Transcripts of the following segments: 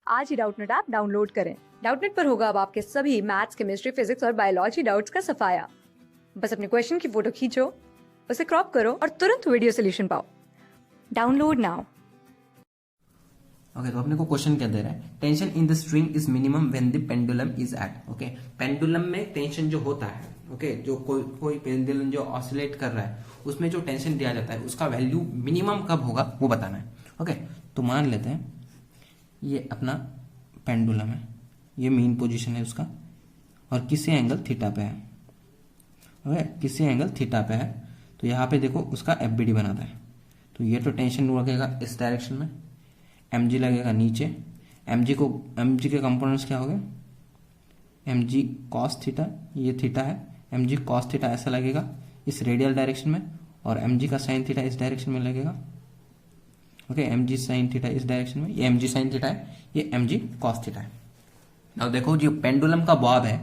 आज ही Doubtnut app download करें। Doubtnut पर होगा अब आपके सभी मैथ्स, केमिस्ट्री, फिजिक्स और बायोलॉजी डाउट्स का सफाया। बस अपने क्वेश्चन की फोटो खींचो, उसे क्रॉप करो और तुरंत वीडियो सोल्यूशन पाओ। Download now. ओके, तो अपने को क्वेश्चन क्या दे रहा है? Tension in the string is minimum when the pendulum is at. Okay, pendulum में टेंशन जो होता है, ओके, जो कोई पेंडुलम जो ऑसिलेट कर रहा है उसमें जो टेंशन दिया जाता है उसका वैल्यू मिनिमम कब होगा वो बताना है। ओके, तो मान लेते हैं ये अपना पेंडुलम है, ये मेन पोजीशन है उसका और किसी एंगल थीटा पे है। ओके, किसी एंगल थीटा पे है तो यहाँ पे देखो उसका एफबीडी बनाता है। तो ये तो टेंशन लगेगा इस डायरेक्शन में, mg लगेगा नीचे। mg के कंपोनेंट्स क्या हो गए? mg cos थीटा, ये थीटा है, mg cos थीटा ऐसा लगेगा इस रेडियल डायरेक्शन में और mg का साइन थीटा इस डायरेक्शन में लगेगा। ओके, mg साइन थीटा इस डायरेक्शन में, ये mg साइन थीटा है, ये mg cos थीटा है। अब देखो जो पेंडुलम का बॉब है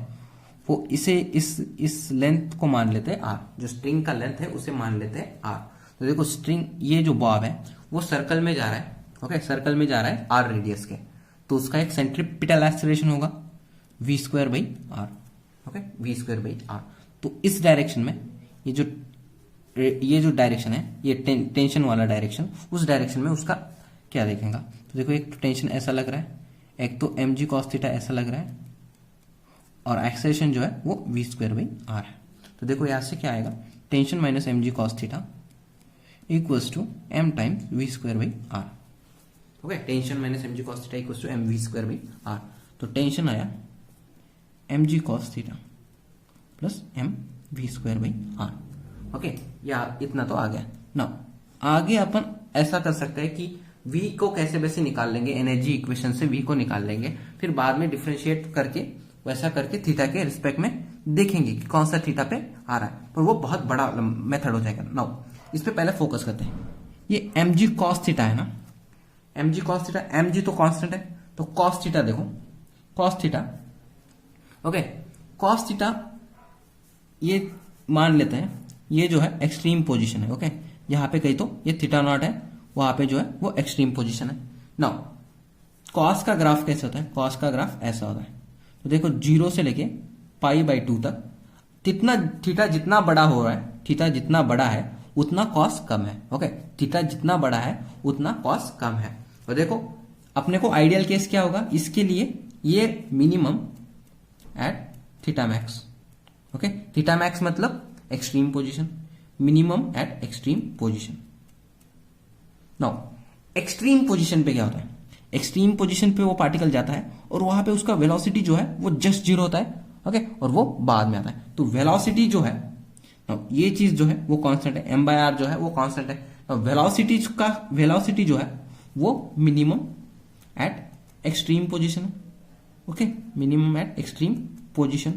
वो इसे इस लेंथ को मान लेते हैं r, जो स्ट्रिंग का लेंथ है उसे मान लेते हैं r। तो देखो स्ट्रिंग, ये जो बॉब है वो सर्कल में जा रहा है। ओके, सर्कल में जा रहा है r रेडियस के, तो उसका एक सेंट्रीपिटल एक्सेलरेशन होगा v square by R. Okay, v square by R. तो इस डायरेक्शन में ये जो डायरेक्शन है, ये टेंशन वाला डायरेक्शन, उस डायरेक्शन में उसका क्या देखेगा? तो देखो एक टेंशन ऐसा लग रहा है, एक तो mg cos थीटा ऐसा लग रहा है और एक्सेलरेशन जो है वो v स्क्वायर बाई आर है। तो देखो यहां से क्या आएगा? Tension minus mg cos theta equals to m times v square by R. Okay, tension minus mg cos theta equals to m v square by R. तो टेंशन आया mg cos theta plus m v square by R. Okay, या इतना तो आ गया ना। आगे अपन ऐसा कर सकते हैं कि v को कैसे वैसे निकाल लेंगे, एनर्जी इक्वेशन से v को निकाल लेंगे, फिर बाद में डिफरेंशिएट करके वैसा करके थीटा के रिस्पेक्ट में देखेंगे कि कौन सा थीटा पे आ रहा है, पर वो बहुत बड़ा मेथड हो जाएगा। नाउ इस पे पहले फोकस करते हैं। ये mg cos थीटा है ना, mg cos थीटा, mg तो कांस्टेंट है, तो cos थीटा देखो, cos theta. Okay, cos theta ये मान लेते हैं, ये जो है एक्सट्रीम पोजीशन है। ओके, यहाँ पे कहीं तो ये थीटा नॉट है, वहां पे जो है वो एक्सट्रीम पोजीशन है। नाउ cos का ग्राफ कैसे होता है? cos का ग्राफ ऐसा होता है। तो देखो 0 से लेके π/2 तक थीटा जितना बड़ा हो रहा है, थीटा जितना बड़ा है उतना cos कम है। ओके, थीटा जितना बड़ा है उतना cos कम है। और देखो अपने को आइडियल केस क्या होगा इसके लिए? ये minimum at theta max. Okay, theta max मतलब extreme position, minimum at extreme position. Now extreme position पे क्या होता है? एक्सट्रीम पोजीशन पे वो पार्टिकल जाता है और वहां पे उसका वेलोसिटी जो है वो जस्ट 0 होता है। ओके, और वो बाद में आता है। तो वेलोसिटी जो है, ये चीज जो है वो कांस्टेंट है, m/r जो है वो कांस्टेंट है। तो वेलोसिटी जो है वो मिनिमम एट एक्सट्रीम पोजीशन है। Okay, minimum at extreme position.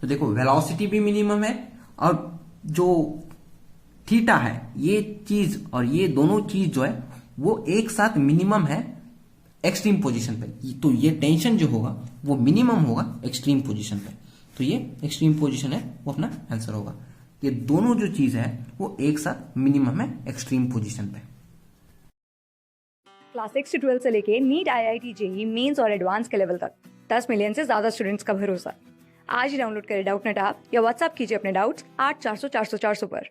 तो देखो वेलोसिटी भी मिनिमम है और जो थीटा है, ये चीज और ये दोनों चीज जो है वो एक साथ मिनिमम है एक्सट्रीम पोजीशन पे। तो ये टेंशन जो होगा वो मिनिमम होगा एक्सट्रीम पोजीशन पे। तो ये एक्सट्रीम पोजीशन है, वो अपना आंसर होगा। ये दोनों जो चीज है वो एक साथ मिनिमम है एक्सट्रीम पोजीशन पे। क्लास 6 से 12 से लेके नीट, IIT, जेईई मेंस और एडवांस के लेवल तक 10 मिलियन से ज्यादा स्टूडेंट्स का भरोसा। आज ही डाउनलोड करें डाउटनेट ऐप या व्हाट्सएप कीजिए अपने डाउट्स 8400 400 400 पर।